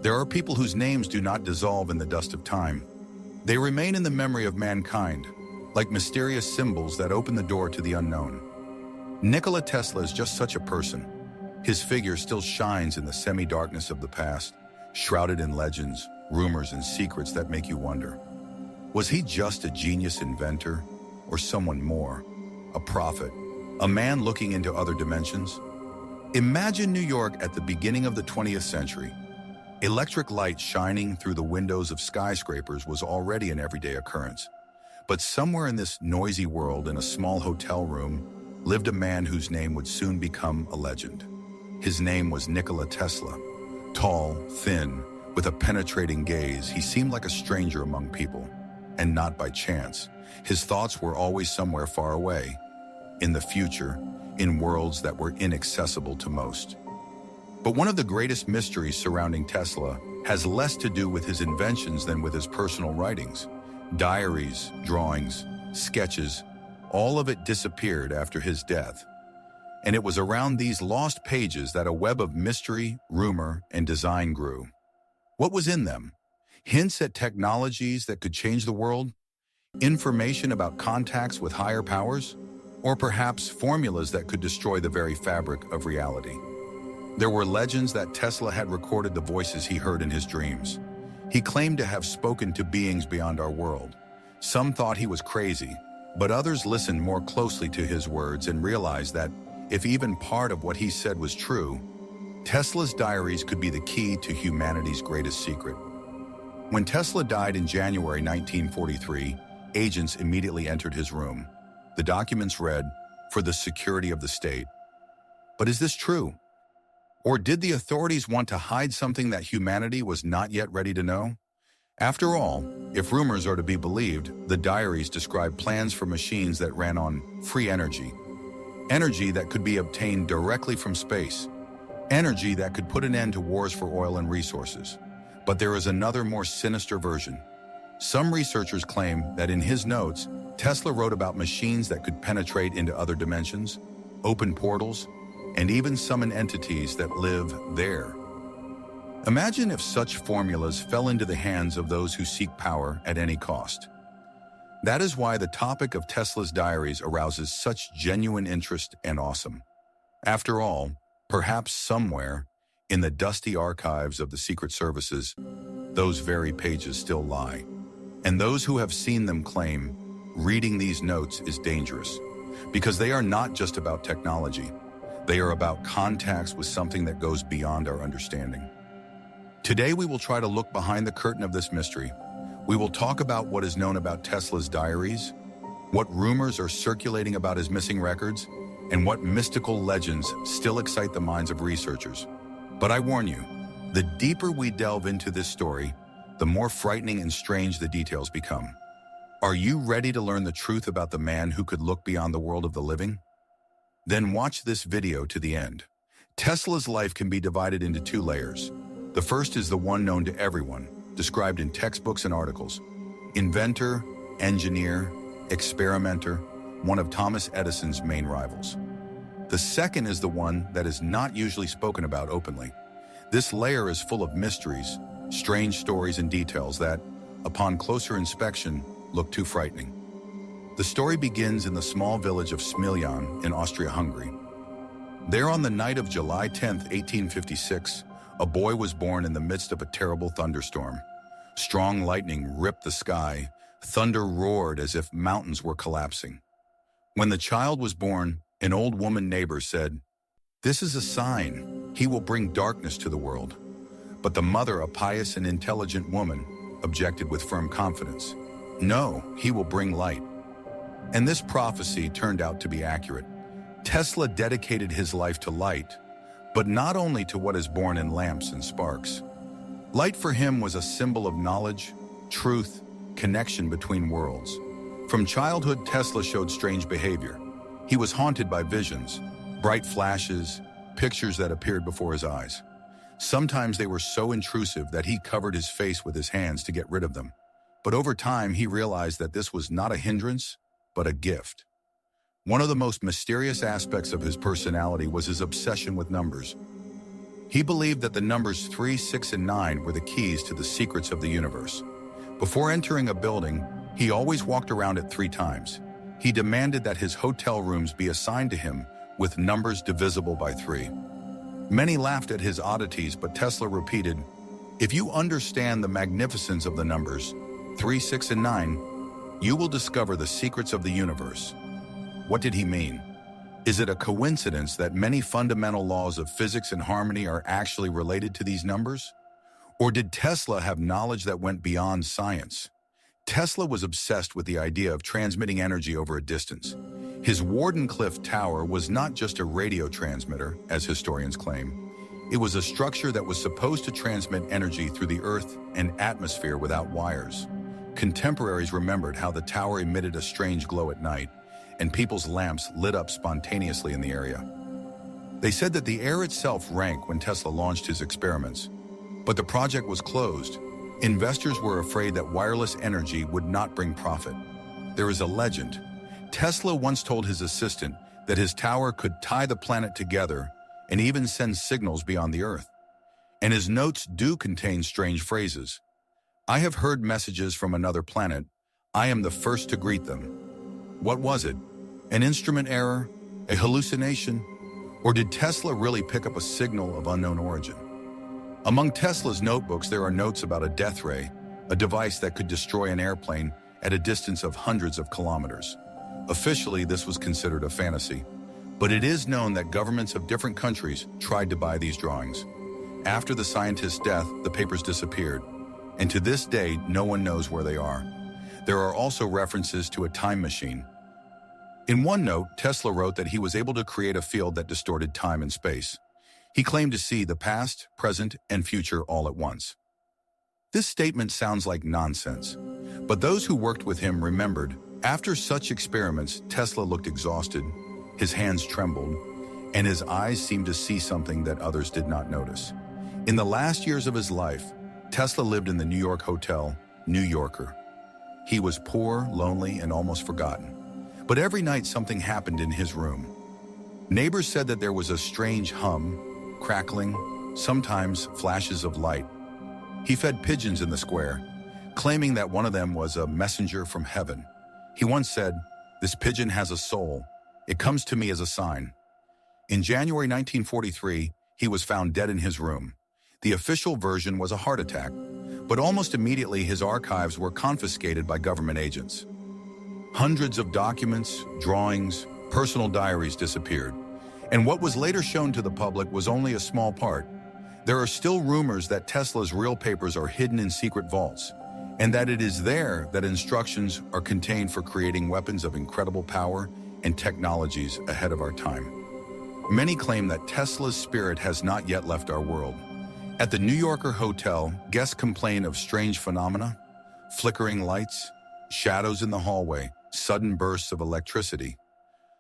There are people whose names do not dissolve in the dust of time. They remain in the memory of mankind, like mysterious symbols that open the door to the unknown. Nikola Tesla is just such a person. His figure still shines in the semi-darkness of the past, shrouded in legends, rumors, and secrets that make you wonder. Was he just a genius inventor, or someone more? A prophet? A man looking into other dimensions? Imagine New York at the beginning of the 20th century. Electric light shining through the windows of skyscrapers was already an everyday occurrence. But somewhere in this noisy world, in a small hotel room, lived a man whose name would soon become a legend. His name was Nikola Tesla. Tall, thin, with a penetrating gaze, he seemed like a stranger among people. And not by chance. His thoughts were always somewhere far away, in the future, in worlds that were inaccessible to most. But one of the greatest mysteries surrounding Tesla has less to do with his inventions than with his personal writings. Diaries, drawings, sketches, all of it disappeared after his death. And it was around these lost pages that a web of mystery, rumor, and design grew. What was in them? Hints at technologies that could change the world? Information about contacts with higher powers? Or perhaps formulas that could destroy the very fabric of reality? There were legends that Tesla had recorded the voices he heard in his dreams. He claimed to have spoken to beings beyond our world. Some thought he was crazy, but others listened more closely to his words and realized that if even part of what he said was true, Tesla's diaries could be the key to humanity's greatest secret. When Tesla died in January 1943, agents immediately entered his room. The documents read, "For the security of the state." But is this true? Or did the authorities want to hide something that humanity was not yet ready to know? After all, if rumors are to be believed, the diaries describe plans for machines that ran on free energy. Energy that could be obtained directly from space. Energy that could put an end to wars for oil and resources. But there is another more sinister version. Some researchers claim that in his notes, Tesla wrote about machines that could penetrate into other dimensions, open portals, and even summon entities that live there. Imagine if such formulas fell into the hands of those who seek power at any cost. That is why the topic of Tesla's diaries arouses such genuine interest and awesome. After all, perhaps somewhere, in the dusty archives of the secret services, those very pages still lie. And those who have seen them claim, reading these notes is dangerous, because they are not just about technology. They are about contacts with something that goes beyond our understanding. Today we will try to look behind the curtain of this mystery. We will talk about what is known about Tesla's diaries, what rumors are circulating about his missing records, and what mystical legends still excite the minds of researchers. But I warn you, the deeper we delve into this story, the more frightening and strange the details become. Are you ready to learn the truth about the man who could look beyond the world of the living? Then watch this video to the end. Tesla's life can be divided into two layers. The first is the one known to everyone, described in textbooks and articles. Inventor, engineer, experimenter, one of Thomas Edison's main rivals. The second is the one that is not usually spoken about openly. This layer is full of mysteries, strange stories and details that, upon closer inspection, look too frightening. The story begins in the small village of Smiljan in Austria-Hungary. There on the night of July 10, 1856, a boy was born in the midst of a terrible thunderstorm. Strong lightning ripped the sky. Thunder roared as if mountains were collapsing. When the child was born, an old woman neighbor said, "This is a sign. He will bring darkness to the world." But the mother, a pious and intelligent woman, objected with firm confidence. "No, he will bring light." And this prophecy turned out to be accurate. Tesla dedicated his life to light, but not only to what is born in lamps and sparks. Light for him was a symbol of knowledge, truth, connection between worlds. From childhood, Tesla showed strange behavior. He was haunted by visions, bright flashes, pictures that appeared before his eyes. Sometimes they were so intrusive that he covered his face with his hands to get rid of them. But over time, he realized that this was not a hindrance, but a gift. One of the most mysterious aspects of his personality was his obsession with numbers. He believed that the numbers 3, 6, and 9 were the keys to the secrets of the universe. Before entering a building, he always walked around it 3 times. He demanded that his hotel rooms be assigned to him with numbers divisible by 3. Many laughed at his oddities, but Tesla repeated, "If you understand the magnificence of the numbers 3, 6, and 9, you will discover the secrets of the universe." What did he mean? Is it a coincidence that many fundamental laws of physics and harmony are actually related to these numbers? Or did Tesla have knowledge that went beyond science? Tesla was obsessed with the idea of transmitting energy over a distance. His Wardenclyffe Tower was not just a radio transmitter, as historians claim. It was a structure that was supposed to transmit energy through the Earth and atmosphere without wires. Contemporaries remembered how the tower emitted a strange glow at night, and people's lamps lit up spontaneously in the area. They said that the air itself rang when Tesla launched his experiments. But the project was closed. Investors were afraid that wireless energy would not bring profit. There is a legend. Tesla once told his assistant that his tower could tie the planet together and even send signals beyond the Earth. And his notes do contain strange phrases. "I have heard messages from another planet. I am the first to greet them." What was it? An instrument error? A hallucination? Or did Tesla really pick up a signal of unknown origin? Among Tesla's notebooks, there are notes about a death ray, a device that could destroy an airplane at a distance of hundreds of kilometers. Officially, this was considered a fantasy, but it is known that governments of different countries tried to buy these drawings. After the scientist's death, the papers disappeared, and to this day, no one knows where they are. There are also references to a time machine. In one note, Tesla wrote that he was able to create a field that distorted time and space. He claimed to see the past, present, and future all at once. This statement sounds like nonsense, but those who worked with him remembered, after such experiments, Tesla looked exhausted, his hands trembled, and his eyes seemed to see something that others did not notice. In the last years of his life, Tesla lived in the New York hotel, New Yorker. He was poor, lonely, and almost forgotten. But every night something happened in his room. Neighbors said that there was a strange hum, crackling, sometimes flashes of light. He fed pigeons in the square, claiming that one of them was a messenger from heaven. He once said, "This pigeon has a soul. It comes to me as a sign." In January 1943, he was found dead in his room. The official version was a heart attack, but almost immediately his archives were confiscated by government agents. Hundreds of documents, drawings, personal diaries disappeared, and what was later shown to the public was only a small part. There are still rumors that Tesla's real papers are hidden in secret vaults, and that it is there that instructions are contained for creating weapons of incredible power and technologies ahead of our time. Many claim that Tesla's spirit has not yet left our world. At the New Yorker hotel, guests complain of strange phenomena, flickering lights, shadows in the hallway, sudden bursts of electricity.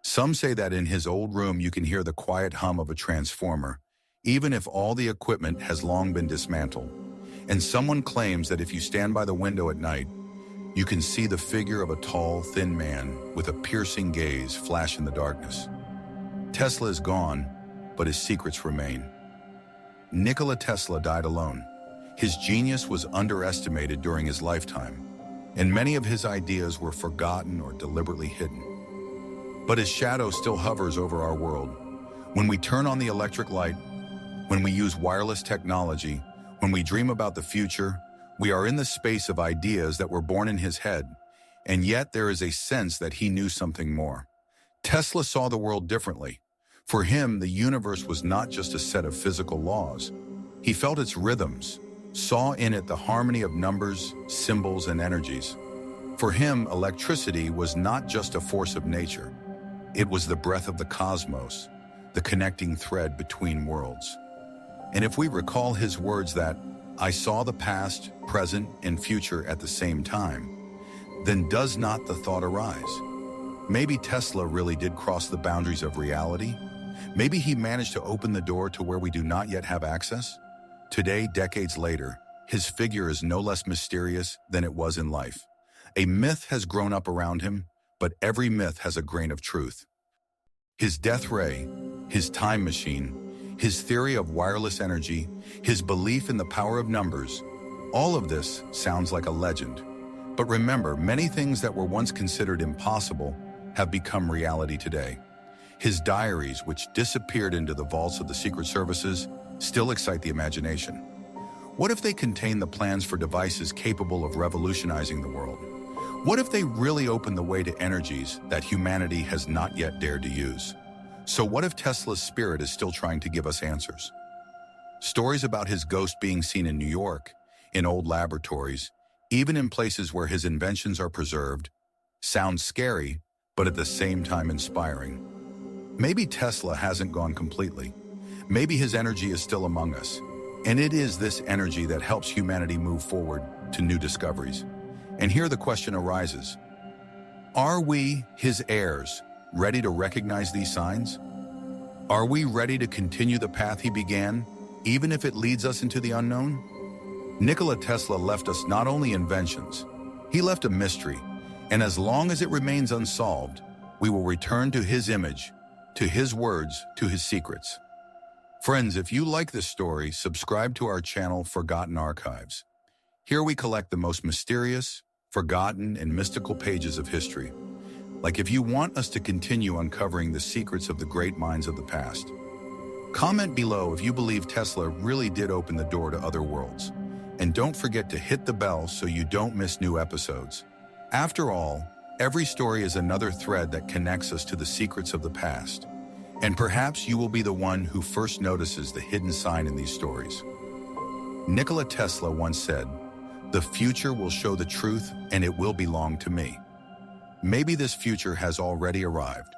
Some say that in his old room you can hear the quiet hum of a transformer, even if all the equipment has long been dismantled. And someone claims that if you stand by the window at night, you can see the figure of a tall, thin man with a piercing gaze flash in the darkness. Tesla is gone, but his secrets remain. Nikola Tesla died alone. His genius was underestimated during his lifetime, and many of his ideas were forgotten or deliberately hidden. But his shadow still hovers over our world. When we turn on the electric light, when we use wireless technology, when we dream about the future, we are in the space of ideas that were born in his head, and yet there is a sense that he knew something more. Tesla saw the world differently. For him, the universe was not just a set of physical laws. He felt its rhythms, saw in it the harmony of numbers, symbols, and energies. For him, electricity was not just a force of nature. It was the breath of the cosmos, the connecting thread between worlds. And if we recall his words that, "I saw the past, present, and future at the same time," then does not the thought arise? Maybe Tesla really did cross the boundaries of reality? Maybe he managed to open the door to where we do not yet have access? Today, decades later, his figure is no less mysterious than it was in life. A myth has grown up around him, but every myth has a grain of truth. His death ray, his time machine, his theory of wireless energy, his belief in the power of numbers. All of this sounds like a legend. But remember, many things that were once considered impossible have become reality today. His diaries, which disappeared into the vaults of the secret services, still excite the imagination. What if they contain the plans for devices capable of revolutionizing the world? What if they really open the way to energies that humanity has not yet dared to use? So what if Tesla's spirit is still trying to give us answers? Stories about his ghost being seen in New York, in old laboratories, even in places where his inventions are preserved, sound scary, but at the same time inspiring. Maybe Tesla hasn't gone completely. Maybe his energy is still among us. And it is this energy that helps humanity move forward to new discoveries. And here the question arises: are we, his heirs, ready to recognize these signs? Are we ready to continue the path he began, even if it leads us into the unknown? Nikola Tesla left us not only inventions, he left a mystery, and as long as it remains unsolved, we will return to his image, to his words, to his secrets. Friends, if you like this story, subscribe to our channel, Forgotten Archives. Here we collect the most mysterious, forgotten, and mystical pages of history. Like if you want us to continue uncovering the secrets of the great minds of the past. Comment below if you believe Tesla really did open the door to other worlds. And don't forget to hit the bell so you don't miss new episodes. After all, every story is another thread that connects us to the secrets of the past. And perhaps you will be the one who first notices the hidden sign in these stories. Nikola Tesla once said, "The future will show the truth and it will belong to me." Maybe this future has already arrived.